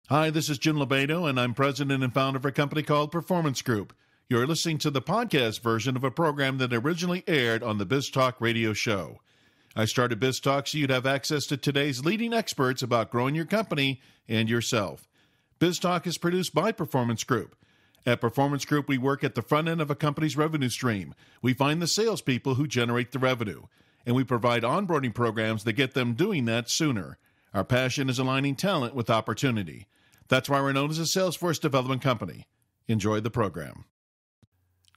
Hi, this is Jim Lobaito, and I'm president and founder of a company called Performance Group. You're listening to the podcast version of a program that originally aired on the BizTalk radio show. I started BizTalk so you'd have access to today's leading experts about growing your company and yourself. BizTalk is produced by Performance Group. At Performance Group, we work at the front end of a company's revenue stream. We find the salespeople who generate the revenue, and we provide onboarding programs that get them doing that sooner. Our passion is aligning talent with opportunity. That's why we're known as a Salesforce development company. Enjoy the program.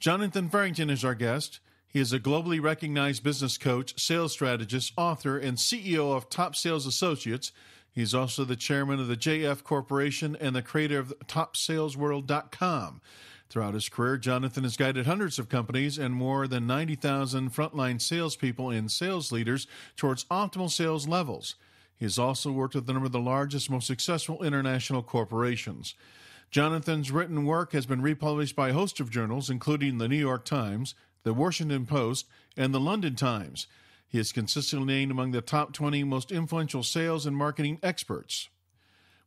Jonathan Farrington is our guest. He is a globally recognized business coach, sales strategist, author, and CEO of Top Sales Associates. He's also the chairman of the JF Corporation and the creator of TopSalesWorld.com. Throughout his career, Jonathan has guided hundreds of companies and more than 90,000 frontline salespeople and sales leaders towards optimal sales levels. He has also worked with a number of the largest, most successful international corporations. Jonathan's written work has been republished by a host of journals, including the New York Times, the Washington Post, and the London Times. He is consistently named among the top 20 most influential sales and marketing experts.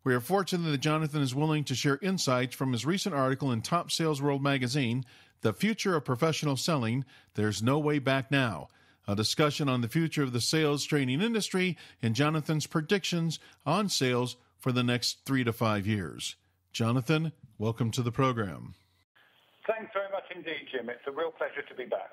We are fortunate that Jonathan is willing to share insights from his recent article in Top Sales World magazine, The Future of Professional Selling, There's No Way Back Now, a discussion on the future of the sales training industry and Jonathan's predictions on sales for the next 3 to 5 years. Jonathan, welcome to the program. Thanks very much indeed, Jim. It's a real pleasure to be back.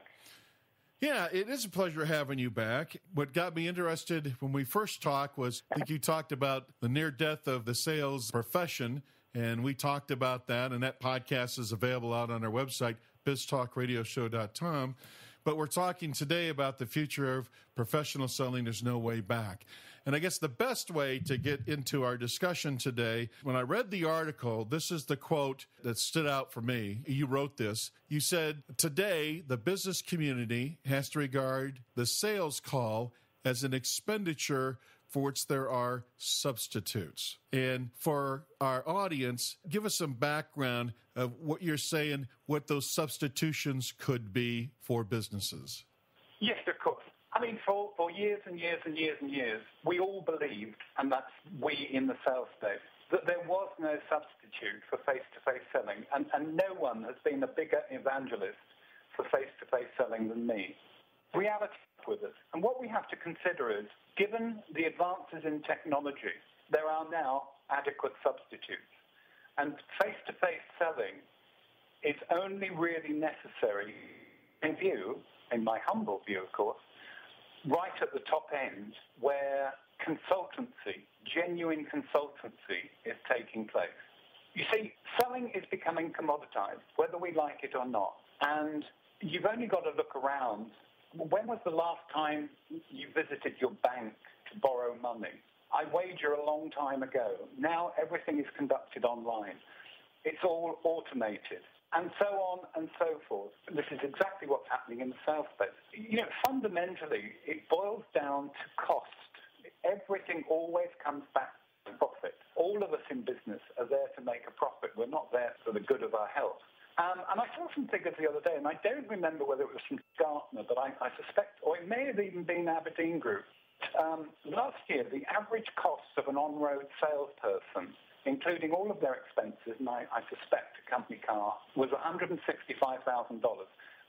Yeah, it is a pleasure having you back. What got me interested when we first talked was, I think you talked about the near death of the sales profession, and we talked about that, and that podcast is available out on our website, biztalkradioshow.com. But we're talking today about the future of professional selling. There's no way back. And I guess the best way to get into our discussion today, when I read the article, this is the quote that stood out for me. You wrote this. You said, today, the business community has to regard the sales call as an expenditure for which there are substitutes. And for our audience, give us some background of what you're saying, what those substitutions could be for businesses. Yes, of course. I mean, for years and years and years and years, we all believed, and that's we in the sales space, that there was no substitute for face-to-face selling, and no one has been a bigger evangelist for face-to-face selling than me. Reality is with us. And what we have to consider is, given the advances in technology, there are now adequate substitutes. And face-to-face selling is only really necessary, in my humble view, of course, right at the top end where consultancy, genuine consultancy, is taking place. You see, selling is becoming commoditized, whether we like it or not. And you've only got to look around. When was the last time you visited your bank to borrow money? I wager a long time ago. Now everything is conducted online. It's all automated, and so on and so forth. This is exactly what's happening in the sales space. Fundamentally, it boils down to cost. Everything always comes back to profit. All of us in business are there to make a profit. We're not there for the good of our health. And I saw some figures the other day, and I don't remember whether it was from Gartner, but I suspect, or it may have even been Aberdeen Group. Last year, the average cost of an on-road salesperson, including all of their expenses, and I suspect a company car, was $165,000.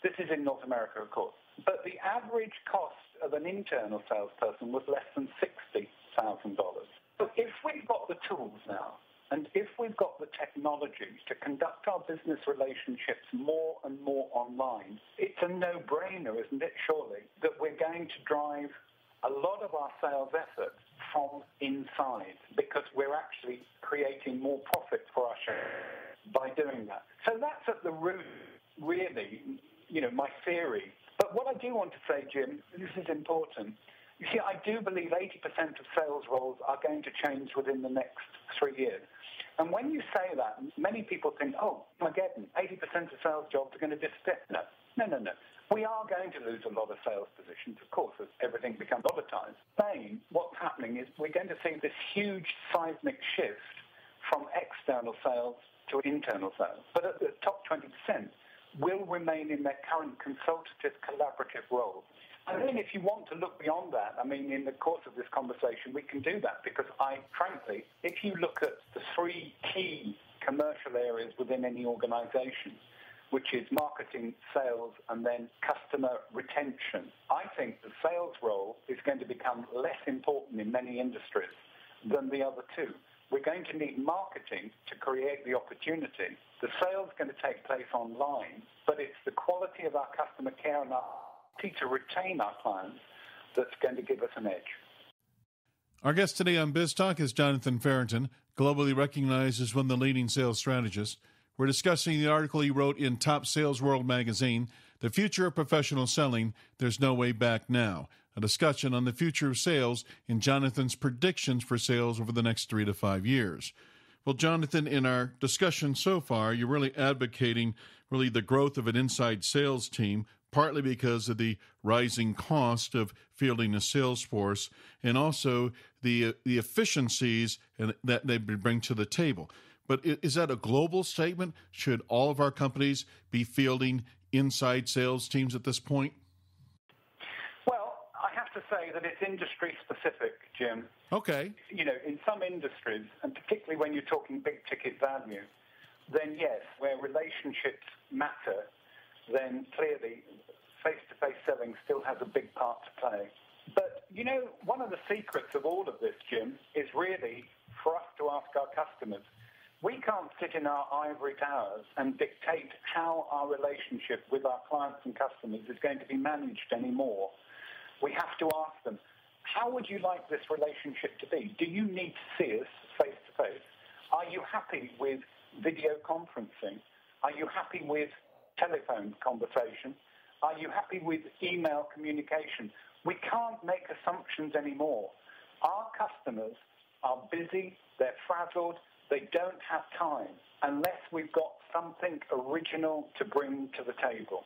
This is in North America, of course. But the average cost of an internal salesperson was less than $60,000. So if we've got the tools now, and if we've got the technology to conduct our business relationships more and more online, it's a no-brainer, isn't it, surely, that we're going to drive a lot of our sales effort from inside because we're actually creating more profit for our shareholders by doing that. So that's at the root, really, my theory. But what I do want to say, Jim, this is important. You see, I do believe 80% of sales roles are going to change within the next 3 years. And when you say that, many people think, oh, Armageddon, 80% of sales jobs are going to disappear. No. We are going to lose a lot of sales positions, of course, as everything becomes commoditized. What's happening is we're going to see this huge seismic shift from external sales to internal sales. But at the top 20% will remain in their current consultative, collaborative roles. And then if you want to look beyond that, in the course of this conversation, we can do that because frankly, if you look at the 3 in any organization, which is marketing, sales, and then customer retention. I think the sales role is going to become less important in many industries than the other two. We're going to need marketing to create the opportunity. The sales is going to take place online, but it's the quality of our customer care and our ability to retain our clients that's going to give us an edge. Our guest today on BizTalk is Jonathan Farrington, globally recognized as one of the leading sales strategists. We're discussing the article he wrote in Top Sales World magazine, The Future of Professional Selling, There's No Way Back Now, a discussion on the future of sales and Jonathan's predictions for sales over the next 3 to 5 years. Well, Jonathan, in our discussion so far, you're really advocating the growth of an inside sales team, partly because of the rising cost of fielding a sales force and also the efficiencies that they bring to the table. But is that a global statement? Should all of our companies be fielding inside sales teams at this point? Well, I have to say that it's industry specific, Jim. Okay. In some industries, and particularly when you're talking big ticket value, then yes, where relationships matter, then clearly face-to-face selling still has a big part to play. But, one of the secrets of all of this, Jim, is really for us to ask our customers. We can't sit in our ivory towers and dictate how our relationship with our clients and customers is going to be managed anymore. We have to ask them, how would you like this relationship to be? Do you need to see us face-to-face? Are you happy with video conferencing? Are you happy with telephone conversation? Are you happy with email communication? We can't make assumptions anymore. Our customers are busy, they're frazzled, they don't have time unless we've got something original to bring to the table.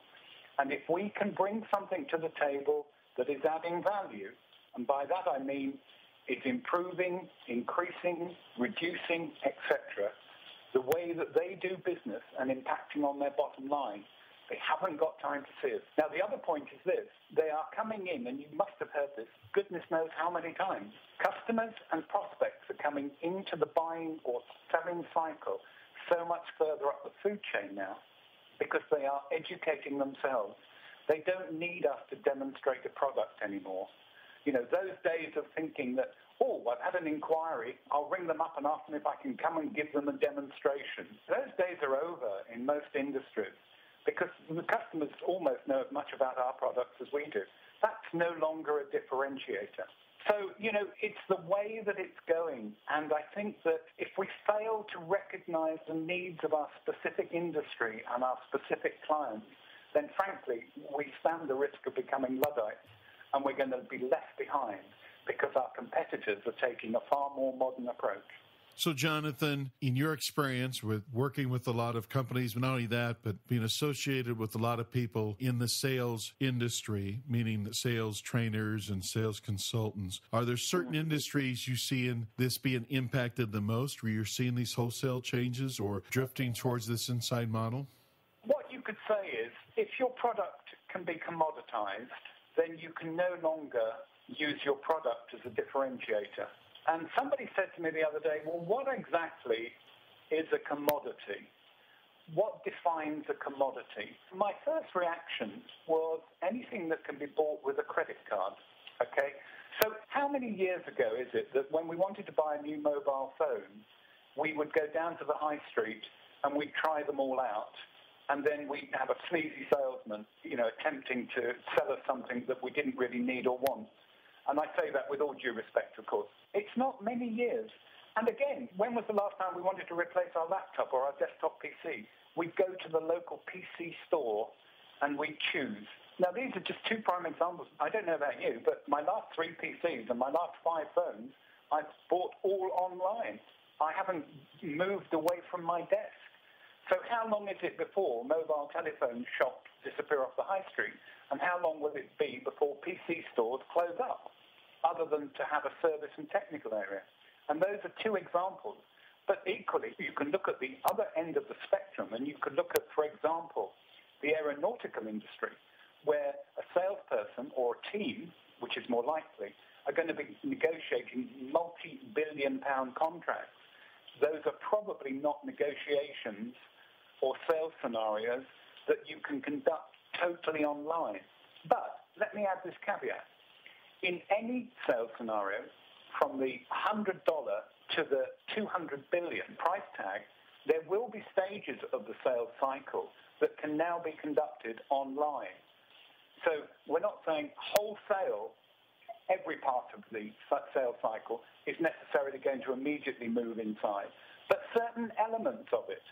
And if we can bring something to the table that is adding value, and by that I mean it's improving, increasing, reducing, etc., the way that they do business and impacting on their bottom line, they haven't got time to see it. Now, the other point is this. They are coming in, and you must have heard this, goodness knows how many times. Customers and prospects are coming into the buying or selling cycle so much further up the food chain now because they are educating themselves. They don't need us to demonstrate a product anymore. Those days of thinking that, I've had an inquiry, I'll ring them up and ask them if I can come and give them a demonstration. Those days are over in most industries, because the customers almost know as much about our products as we do. That's no longer a differentiator. So, it's the way that it's going. And I think that if we fail to recognize the needs of our specific industry and our specific clients, then frankly, we stand the risk of becoming Luddites, and we're going to be left behind because our competitors are taking a far more modern approach. So, Jonathan, in your experience with working with a lot of companies, but not only that, but being associated with a lot of people in the sales industry, meaning the sales trainers and sales consultants, are there certain industries you see in this being impacted the most, where you're seeing these wholesale changes or drifting towards this inside model? What you could say is, if your product can be commoditized, then you can no longer use your product as a differentiator. And somebody said to me the other day, well, what exactly is a commodity? What defines a commodity? My first reaction was anything that can be bought with a credit card, okay? So how many years ago is it that when we wanted to buy a new mobile phone, we would go down to the high street and we'd try them all out, and then we'd have a sleazy salesman, attempting to sell us something that we didn't really need or want. And I say that with all due respect, of course. It's not many years. And again, when was the last time we wanted to replace our laptop or our desktop PC? We'd go to the local PC store and we'd choose. Now, these are just two prime examples. I don't know about you, but my last 3 PCs and my last 5 phones, I've bought all online. I haven't moved away from my desk. So how long is it before mobile telephone shops disappear off the high street? And how long will it be before PC stores close up, other than to have a service and technical area? And those are 2 examples. But equally, you can look at the other end of the spectrum, and you could look at, for example, the aeronautical industry, where a salesperson or a team, which is more likely, are going to be negotiating multi-billion-pound contracts. Those are probably not negotiations or sales scenarios that you can conduct totally online. But let me add this caveat. In any sales scenario, from the $100 to the $200 billion price tag, there will be stages of the sales cycle that can now be conducted online. So we're not saying wholesale, every part of the sales cycle is necessarily going to immediately move inside, but certain elements of it.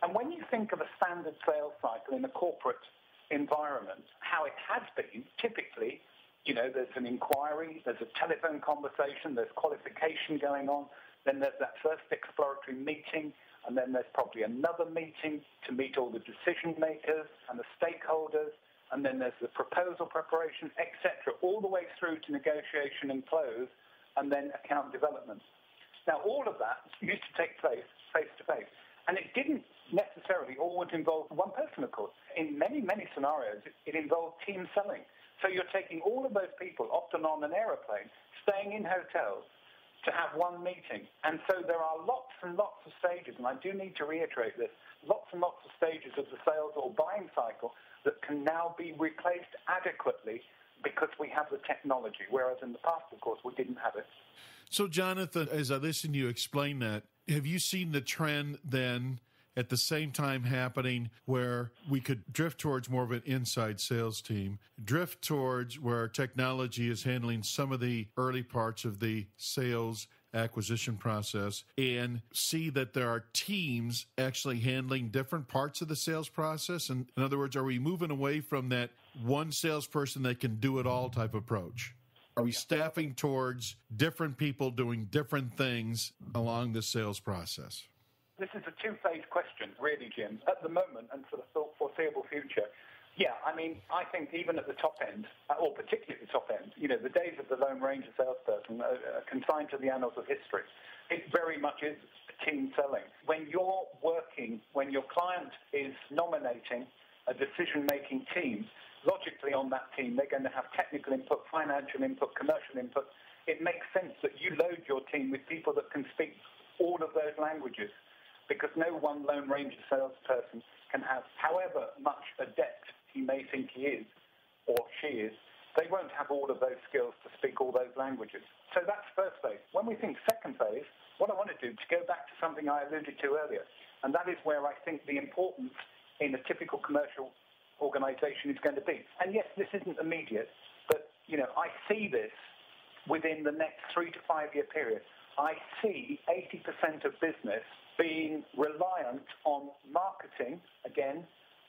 And when you think of a standard sales cycle in a corporate environment, how it has been, typically, there's an inquiry, there's a telephone conversation, there's qualification going on, then there's that first exploratory meeting, and then there's probably another meeting to meet all the decision makers and the stakeholders, and then there's the proposal preparation, etc., all the way through to negotiation and close, and then account development. Now, all of that used to take place face-to-face, and it didn't necessarily always involve one person, of course. In many, many scenarios, it involved team selling. So you're taking all of those people, often on an aeroplane, staying in hotels to have one meeting. And so there are lots and lots of stages, and I do need to reiterate this, lots and lots of stages of the sales or buying cycle that can now be replaced adequately because we have the technology, whereas in the past, of course, we didn't have it. So, Jonathan, as I listen to you explain that, have you seen the trend then at the same time happening where we could drift towards more of an inside sales team, drift towards where technology is handling some of the early parts of the sales acquisition process, and see that there are teams actually handling different parts of the sales process? And in other words, are we moving away from that one salesperson that can do it all type approach? Are we staffing towards different people doing different things along the sales process? This is a two-phase question, really, Jim. At the moment and for the foreseeable future, I think even at the top end, or particularly at the top end, the days of the Lone Ranger salesperson are consigned to the annals of history. It very much is team selling. When you're working, when your client is nominating a decision-making team, logically on that team, they're going to have technical input, financial input, commercial input. It makes sense that you load your team with people that can speak all of those languages, because no one Lone Ranger salesperson can have, however much adept he may think he is or she is, they won't have all of those skills to speak all those languages. So that's first phase. When we think second phase, what I want to do, to go back to something I alluded to earlier, and that is where I think the importance in a typical commercial organization is going to be. And yes, this isn't immediate, but, I see this within the next 3 to 5 year period. I see 80% of business being reliant on marketing, again,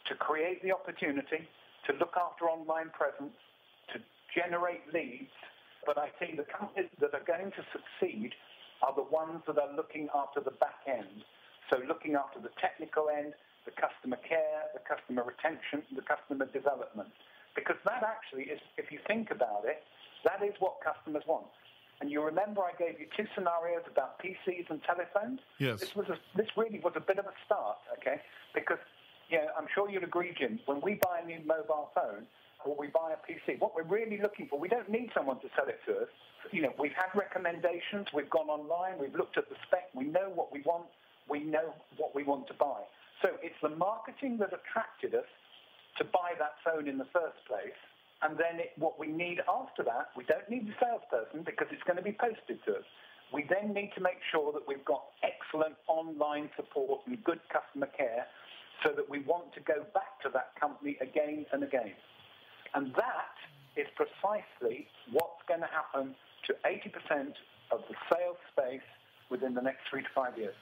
to create the opportunity, to look after online presence, to generate leads. But I think the companies that are going to succeed are the ones that are looking after the back end. So looking after the technical end, the customer care, the customer retention, the customer development. Because that actually is, if you think about it, that is what customers want. And you remember I gave you two scenarios about PCs and telephones? Yes. This really was a bit of a start, okay? Because, I'm sure you'll agree, Jim, when we buy a new mobile phone or we buy a PC, what we're really looking for, we don't need someone to sell it to us. We've had recommendations, we've gone online, we've looked at the spec, we know what we want, we know what we want to buy. So it's the marketing that attracted us to buy that phone in the first place. And then what we need after that, we don't need the salesperson because it's going to be posted to us. We then need to make sure that we've got excellent online support and good customer care so that we want to go back to that company again and again. And that is precisely what's going to happen to 80% of the sales space within the next 3 to 5 years.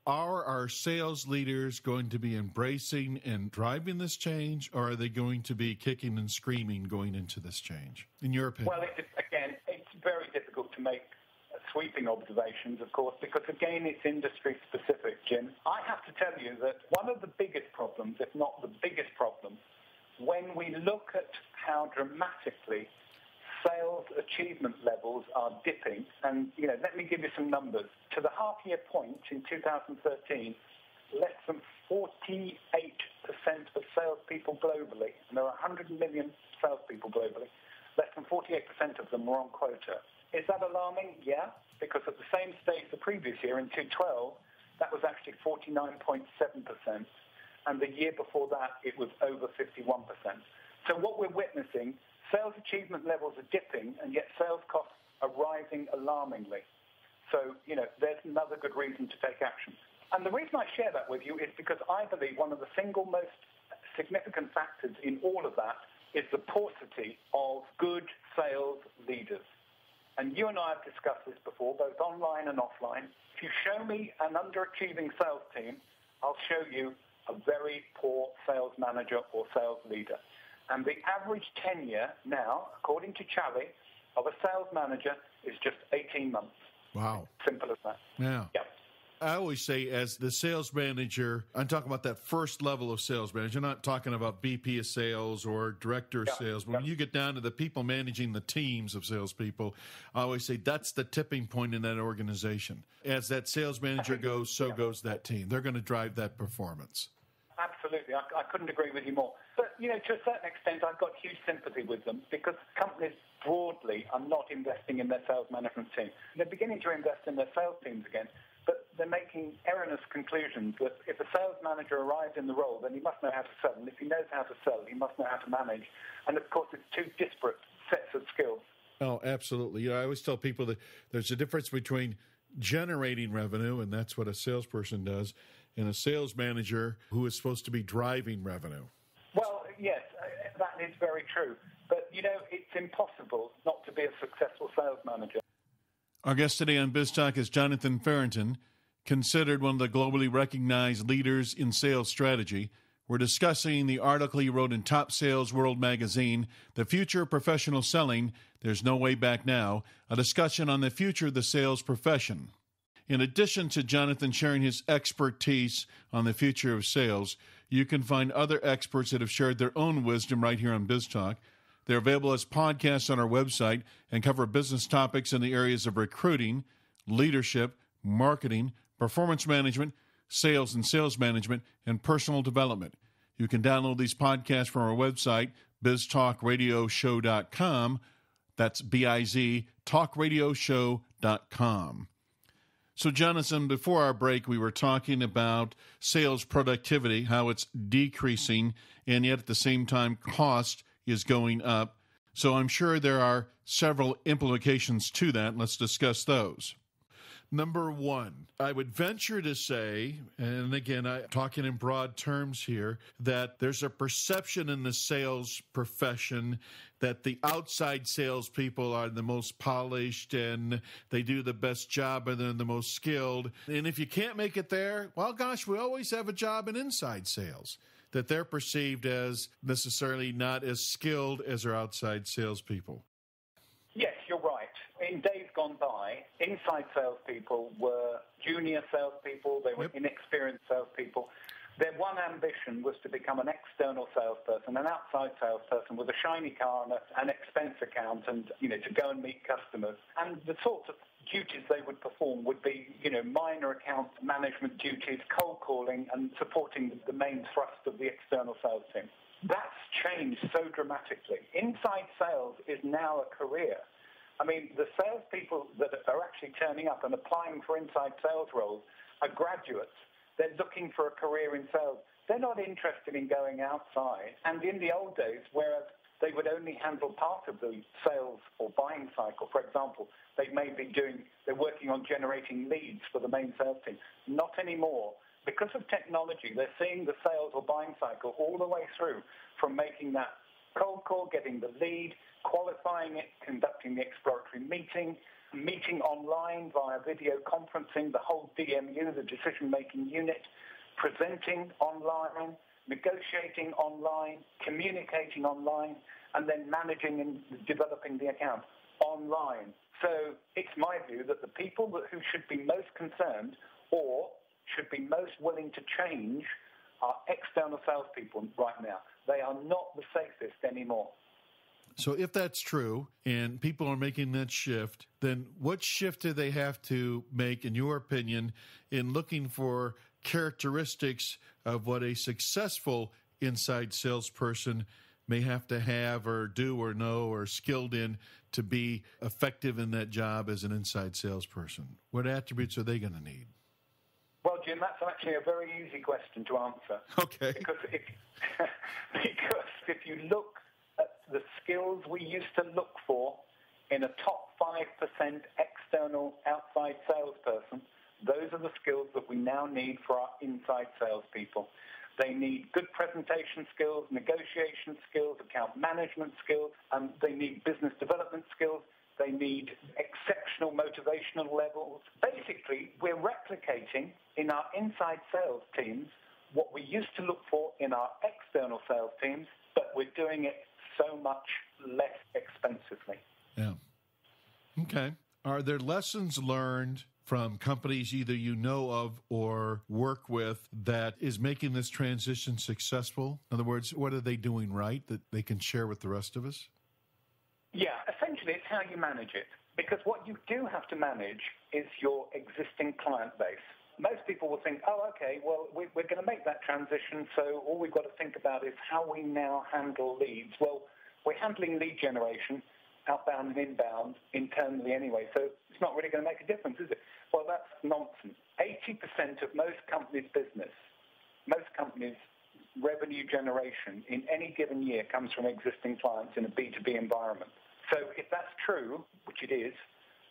Are our sales leaders going to be embracing and driving this change, or are they going to be kicking and screaming going into this change, in your opinion? Well, it's very difficult to make sweeping observations, of course, because, again, it's industry-specific, Jim. I have to tell you that one of the biggest problems, if not the biggest problem, when we look at how dramatically sales achievement levels are dipping, and, let me give you some numbers. To the half-year point in 2013, less than 48% of salespeople globally, and there are 100 million salespeople globally, less than 48% of them were on quota. Is that alarming? Yeah, because at the same stage the previous year, in 2012, that was actually 49.7%, and the year before that, it was over 51%. So what we're witnessing, sales achievement levels are dipping, and yet sales costs are rising alarmingly. So, there's another good reason to take action. And the reason I share that with you is because I believe one of the single most significant factors in all of that is the paucity of good sales leaders. And you and I have discussed this before, both online and offline. If you show me an underachieving sales team, I'll show you a very poor sales manager or sales leader. And the average tenure now, according to Charlie, of a sales manager is just 18 months. Wow. Simple as that. Yeah. Yep. I always say as the sales manager, I'm talking about that first level of sales manager. I'm not talking about VP of sales or director of sales. But when you get down to the people managing the teams of salespeople, I always say that's the tipping point in that organization. As that sales manager goes, so goes that team. They're going to drive that performance. Absolutely. I couldn't agree with you more. But, to a certain extent, I've got huge sympathy with them because companies broadly are not investing in their sales management team. They're beginning to invest in their sales teams again, but they're making erroneous conclusions that if a sales manager arrives in the role, then he must know how to sell. And if he knows how to sell, he must know how to manage. And, of course, it's two disparate sets of skills. Oh, absolutely. I always tell people that there's a difference between generating revenue, and that's what a salesperson does, and a sales manager who is supposed to be driving revenue. Well, yes, that is very true. But, it's impossible not to be a successful sales manager. Our guest today on BizTalk is Jonathan Farrington, considered one of the globally recognized leaders in sales strategy. We're discussing the article he wrote in Top Sales World magazine, The Future of Professional Selling, There's No Way Back Now, a discussion on the future of the sales profession. In addition to Jonathan sharing his expertise on the future of sales, you can find other experts that have shared their own wisdom right here on BizTalk. They're available as podcasts on our website and cover business topics in the areas of recruiting, leadership, marketing, performance management, sales and sales management, and personal development. You can download these podcasts from our website, biztalkradioshow.com. That's B-I-Z, talkradioshow.com. So, Jonathan, before our break, we were talking about sales productivity, how it's decreasing, and yet at the same time, cost is going up. So I'm sure there are several implications to that. Let's discuss those. Number one, I would venture to say, and again, I'm talking in broad terms here, that there's a perception in the sales profession that the outside salespeople are the most polished and they do the best job and they're the most skilled. And if you can't make it there, well, gosh, we always have a job in inside sales, that they're perceived as necessarily not as skilled as our outside salespeople. Yes, you're right. In days gone by, inside salespeople were junior salespeople, they were inexperienced salespeople. Their one ambition was to become an external salesperson, an outside salesperson with a shiny car and an expense account and, to go and meet customers. And the sorts of duties they would perform would be, minor account management duties, cold calling, and supporting the main thrust of the external sales team. That's changed so dramatically. Inside sales is now a career. I mean, the salespeople that are actually turning up and applying for inside sales roles are graduates. They're looking for a career in sales. They're not interested in going outside. And in the old days, whereas they would only handle part of the sales or buying cycle, for example, they're working on generating leads for the main sales team. Not anymore. Because of technology, they're seeing the sales or buying cycle all the way through, from making that cold call, getting the lead, qualifying it, conducting the exploratory meeting online via video conferencing, the whole DMU, the decision-making unit, presenting online, negotiating online, communicating online, and then managing and developing the account online. So it's my view that the people who should be most concerned or should be most willing to change are external salespeople right now. They are not the safest anymore. So if that's true and people are making that shift, then what shift do they have to make, in your opinion, in looking for characteristics of what a successful inside salesperson may have to have or do or know or skilled in to be effective in that job as an inside salesperson? What attributes are they going to need? Well, Jim, that's actually a very easy question to answer. Okay. Because if you look at the skills we used to look for in a top 5% external outside salesperson, those are the skills that we now need for our inside salespeople. They need good presentation skills, negotiation skills, account management skills, and they need business development skills. They need exceptional motivational levels. Basically, we're replicating in our inside sales teams what we used to look for in our external sales teams, but we're doing it so much less expensively. Yeah. Okay. Are there lessons learned from companies either you know of or work with that is making this transition successful? In other words, what are they doing right that they can share with the rest of us? Yeah, essentially it's how you manage it. Because what you do have to manage is your existing client base. Most people will think, oh, okay, well, we're going to make that transition, so all we've got to think about is how we now handle leads. Well, we're handling lead generation, outbound and inbound, internally anyway, so it's not really going to make a difference, is it? Well, that's nonsense. 80% of most companies' business, most companies' revenue generation in any given year comes from existing clients in a B2B environment. So if that's true, which it is,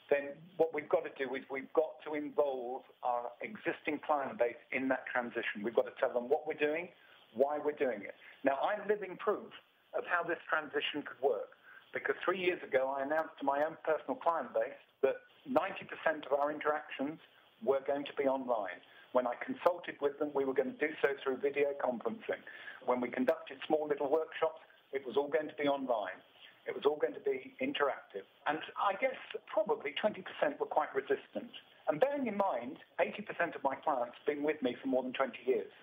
then what we've got to do is we've got to involve our existing client base in that transition. We've got to tell them what we're doing, why we're doing it. Now, I'm living proof of how this transition could work, because 3 years ago I announced to my own personal client base that 90% of our interactions were going to be online. When I consulted with them, we were going to do so through video conferencing. When we conducted small little workshops, it was all going to be online. It was all going to be interactive. And I guess probably 20% were quite resistant. And bearing in mind, 80% of my clients have been with me for more than 20 years.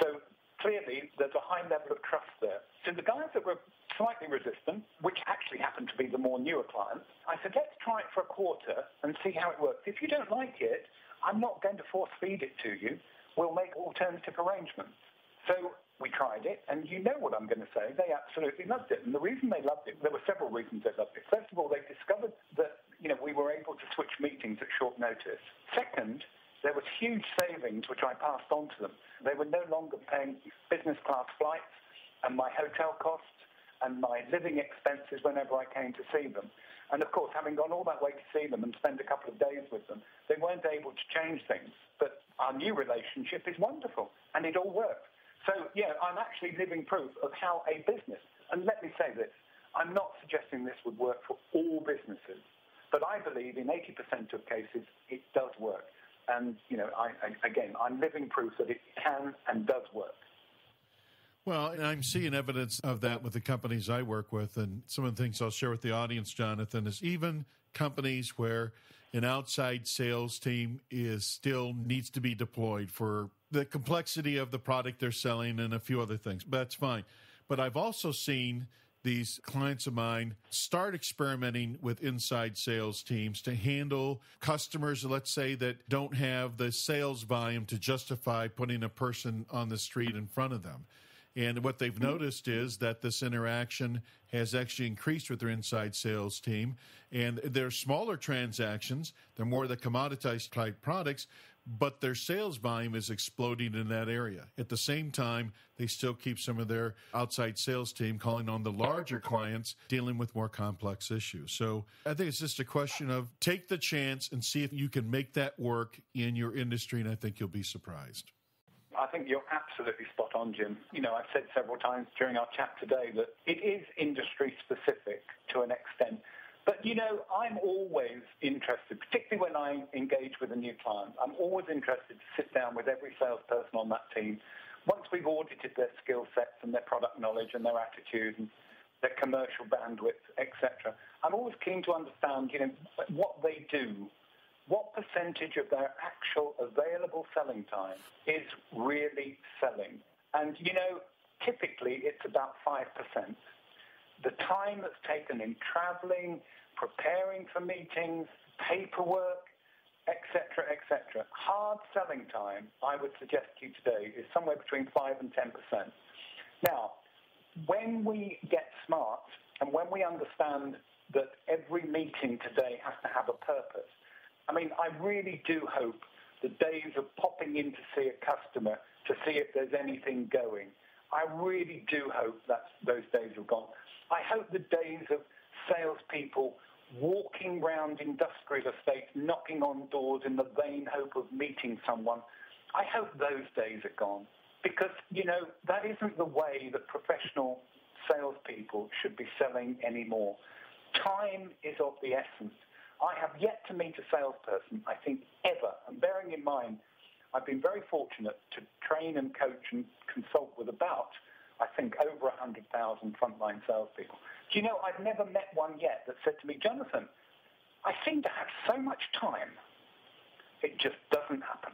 So clearly, there's a high level of trust there. So the guys that were slightly resistant, which actually happened to be the more newer clients, I said, let's try it for a quarter and see how it works. If you don't like it, I'm not going to force feed it to you. We'll make alternative arrangements. So we tried it, and you know what I'm going to say. They absolutely loved it. And the reason they loved it, there were several reasons they loved it. First of all, they discovered that, we were able to switch meetings at short notice. Second, there was huge savings, which I passed on to them. They were no longer paying business class flights and my hotel costs and my living expenses whenever I came to see them. And of course, having gone all that way to see them and spend a couple of days with them, they weren't able to change things. But our new relationship is wonderful, and it all worked. So, yeah, I'm actually living proof of how a business, and let me say this, I'm not suggesting this would work for all businesses, but I believe in 80% of cases it does work. And, I'm living proof that it can and does work. Well, and I'm seeing evidence of that with the companies I work with. And some of the things I'll share with the audience, Jonathan, is even companies where an outside sales team still needs to be deployed for the complexity of the product they're selling and a few other things. But that's fine. But I've also seen these clients of mine start experimenting with inside sales teams to handle customers, let's say, that don't have the sales volume to justify putting a person on the street in front of them. And what they've noticed is that this interaction has actually increased with their inside sales team. And they're smaller transactions. They're more the commoditized type products, but their sales volume is exploding in that area. At the same time, they still keep some of their outside sales team calling on the larger clients, dealing with more complex issues. So I think it's just a question of take the chance and see if you can make that work in your industry, and I think you'll be surprised. I think you're absolutely spot on, Jim. I've said several times during our chat today that it is industry specific to an extent. But, I'm always interested, particularly when I engage with a new client, I'm always interested to sit down with every salesperson on that team. Once we've audited their skill sets and their product knowledge and their attitude and their commercial bandwidth, etc., I'm always keen to understand, what they do. What percentage of their actual available selling time is really selling? And, typically it's about 5%. The time that's taken in traveling, preparing for meetings, paperwork, etc., etc. Hard selling time, I would suggest to you today, is somewhere between 5 and 10%. Now, when we get smart and when we understand that every meeting today has to have a purpose, I really do hope the days of popping in to see a customer to see if there's anything going. I really do hope that those days are gone. I hope the days of salespeople walking round industrial estates, knocking on doors in the vain hope of meeting someone, I hope those days are gone. Because, that isn't the way that professional salespeople should be selling anymore. Time is of the essence. I have yet to meet a salesperson, I think, ever, and bearing in mind, I've been very fortunate to train and coach and consult with about, I think, over 100,000 frontline salespeople. Do you know, I've never met one yet that said to me, Jonathan, I seem to have so much time. It just doesn't happen.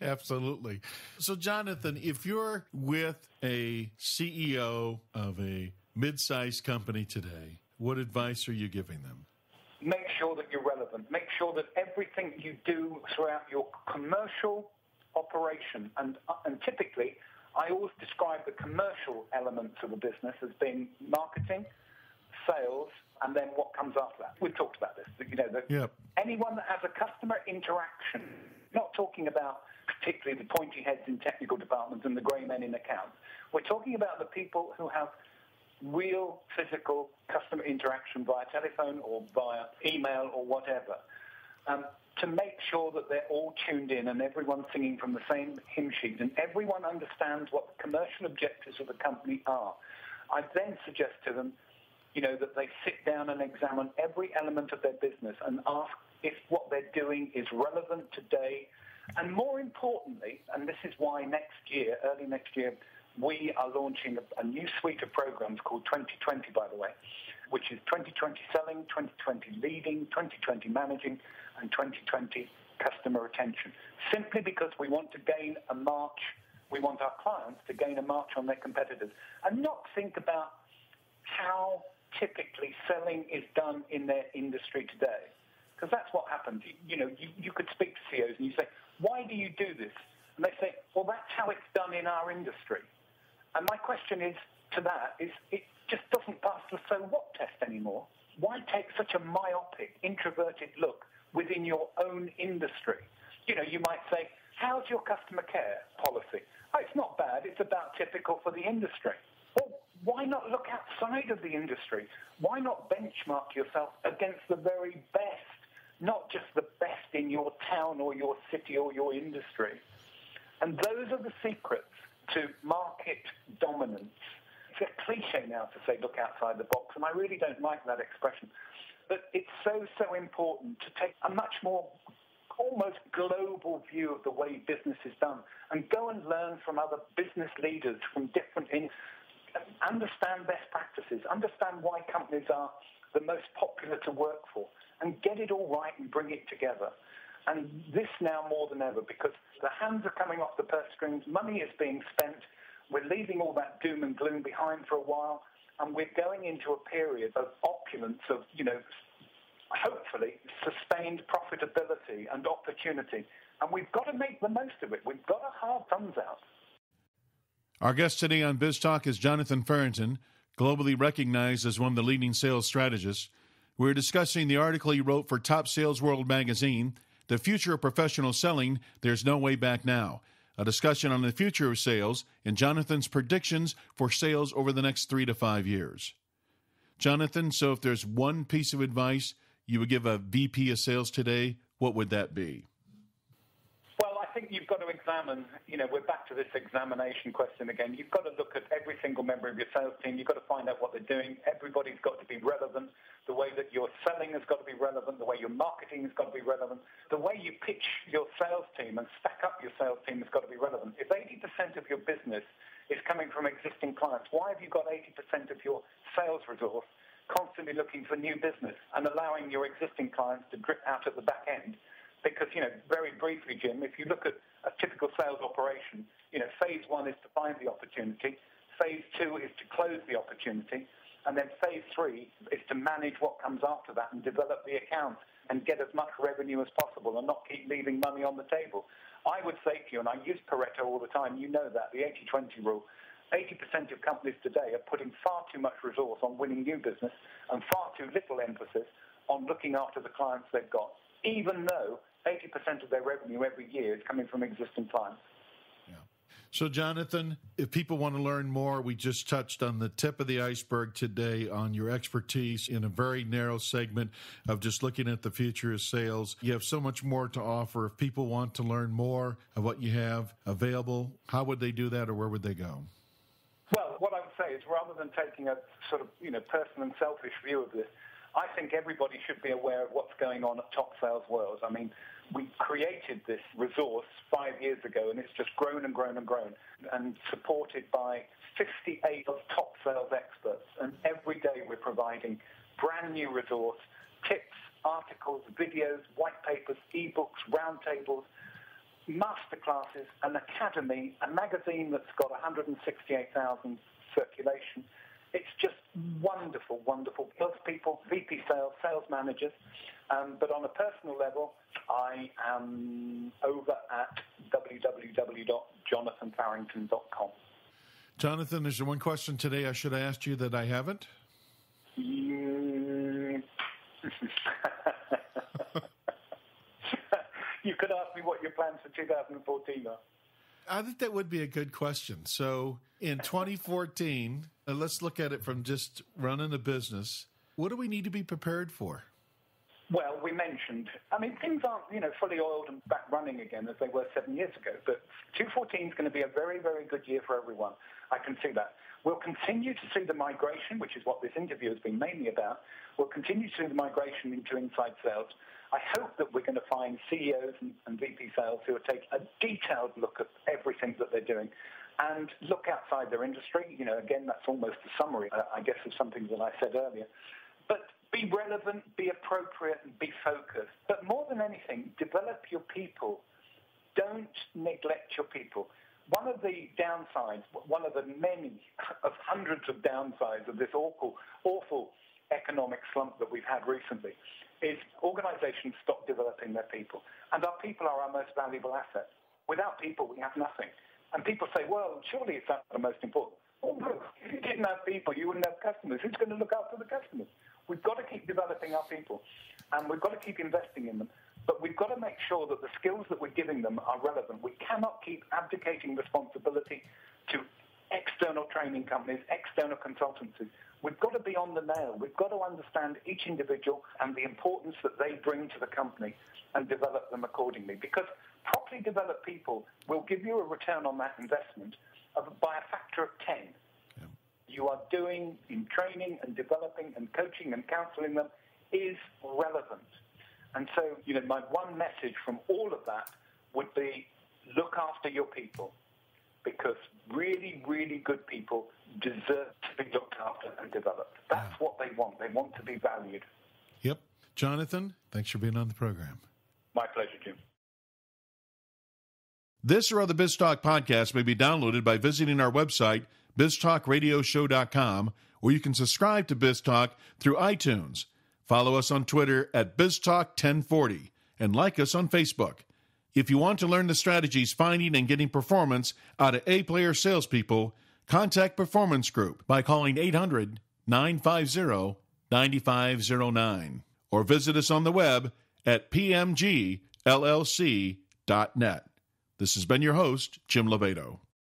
Absolutely. So, Jonathan, if you're with a CEO of a mid-sized company today, what advice are you giving them? Make sure that you're relevant. Make sure that everything you do throughout your commercial operation, and typically, I always describe the commercial elements of a business as being marketing, sales, and then what comes after that. We've talked about this. Anyone that has a customer interaction, not talking about particularly the pointy heads in technical departments and the grey men in accounts. We're talking about the people who have real physical customer interaction via telephone or via email or whatever, to make sure that they're all tuned in and everyone's singing from the same hymn sheet and everyone understands what the commercial objectives of the company are. I then suggest to them, that they sit down and examine every element of their business and ask if what they're doing is relevant today. And more importantly, and this is why early next year, we are launching a new suite of programs called 2020, by the way, which is 2020 selling, 2020 leading, 2020 managing, and 2020 customer retention. Simply because we want to gain a march, we want our clients to gain a march on their competitors and not think about how typically selling is done in their industry today. Because that's what happens. You could speak to CEOs and you say, why do you do this? And they say, well, that's how it's done in our industry. And my question is it just doesn't pass the so what test anymore. Why take such a myopic, introverted look within your own industry? You might say, how's your customer care policy? Oh, it's not bad. It's about typical for the industry. Well, why not look outside of the industry? Why not benchmark yourself against the very best, not just the best in your town or your city or your industry? And those are the secrets to market dominance. It's a cliche now to say look outside the box, and I really don't like that expression. But it's so important to take a much more almost global view of the way business is done and go and learn from other business leaders from different understand best practices, understand why companies are the most popular to work for, and get it all right and bring it together. And this now more than ever, because the hands are coming off the purse strings, money is being spent, we're leaving all that doom and gloom behind for a while, and we're going into a period of opulence, of, hopefully sustained profitability and opportunity. And we've got to make the most of it. We've got to have thumbs out. Our guest today on BizTalk is Jonathan Farrington, globally recognized as one of the leading sales strategists. We're discussing the article he wrote for Top Sales World magazine, The Future of Professional Selling, There's No Way Back Now, a discussion on the future of sales and Jonathan's predictions for sales over the next 3 to 5 years. Jonathan, so if there's one piece of advice you would give a VP of sales today, what would that be? Well, I think you've got to examine, we're back to this examination question again. You've got to look at every single member of your sales team. You've got to find out what they're doing. Everybody's got to be relevant. The way that you're selling has got to be relevant. The way your marketing has got to be relevant. The way you pitch your sales team and stack up your sales team has got to be relevant. If 80% of your business is coming from existing clients, why have you got 80% of your sales resource constantly looking for new business and allowing your existing clients to drip out at the back end? Because, very briefly, Jim, if you look at a typical sales operation, phase 1 is to find the opportunity, phase 2 is to close the opportunity, and then phase 3 is to manage what comes after that and develop the account and get as much revenue as possible and not keep leaving money on the table. I would say to you, and I use Pareto all the time, you know that, the 80-20 rule, 80% of companies today are putting far too much resource on winning new business and far too little emphasis on looking after the clients they've got, even though 80% of their revenue every year is coming from existing clients. So, Jonathan, if people want to learn more, we just touched on the tip of the iceberg today on your expertise in a very narrow segment of just looking at the future of sales. You have so much more to offer. If people want to learn more of what you have available, how would they do that, or where would they go? Well, what I would say is, rather than taking a sort of personal and selfish view of this, I think everybody should be aware of what's going on at Top Sales World. I mean, we created this resource 5 years ago, and it's just grown and grown and grown, and supported by 58 of top sales experts. And every day we're providing brand new resource, tips, articles, videos, white papers, ebooks, roundtables, masterclasses, an academy, a magazine that's got 168,000 circulation. It's just wonderful, wonderful. Plus people, VP sales, sales managers. But on a personal level, I am over at www.jonathanfarrington.com. Jonathan, is there one question today I should have asked you that I haven't? You could ask me what your plans for 2014 are. I think that would be a good question. So in 2014, let's look at it from just running a business. What do we need to be prepared for? Well, we mentioned, things aren't, fully oiled and back running again as they were 7 years ago. But 2014 is going to be a very, very good year for everyone. I can see that. We'll continue to see the migration, which is what this interview has been mainly about. We'll continue to see the migration into inside sales. I hope that we're going to find CEOs and VP sales who will take a detailed look at everything that they're doing and look outside their industry. Again, that's almost a summary, I guess, of something that I said earlier. But be relevant, be appropriate, and be focused. But more than anything, develop your people. Don't neglect your people. One of the downsides, one of the many of hundreds of downsides of this awful economic slump that we've had recently is organizations stop developing their people. And our people are our most valuable asset. Without people, we have nothing. And people say, well, surely it's not the most important. Oh, no, if you didn't have people, you wouldn't have customers. Who's going to look after the customers? We've got to keep developing our people, and we've got to keep investing in them. But we've got to make sure that the skills that we're giving them are relevant. We cannot keep abdicating responsibility to external training companies, external consultancies. We've got to be on the nail. We've got to understand each individual and the importance that they bring to the company and develop them accordingly. Because properly developed people will give you a return on that investment by a factor of 10. Yeah. You are doing in training and developing and coaching and counseling them is relevant. And so, my one message from all of that would be look after your people, because really, really good people deserve to be looked after and developed. That's what they want. They want to be valued. Yep. Jonathan, thanks for being on the program. My pleasure, Jim. This or other BizTalk podcasts may be downloaded by visiting our website, biztalkradioshow.com, or you can subscribe to BizTalk through iTunes. Follow us on Twitter at BizTalk1040 and like us on Facebook. If you want to learn the strategies finding and getting performance out of A-player salespeople, contact Performance Group by calling 800-950-9509 or visit us on the web at pmgllc.net. This has been your host, Jim Lobaito.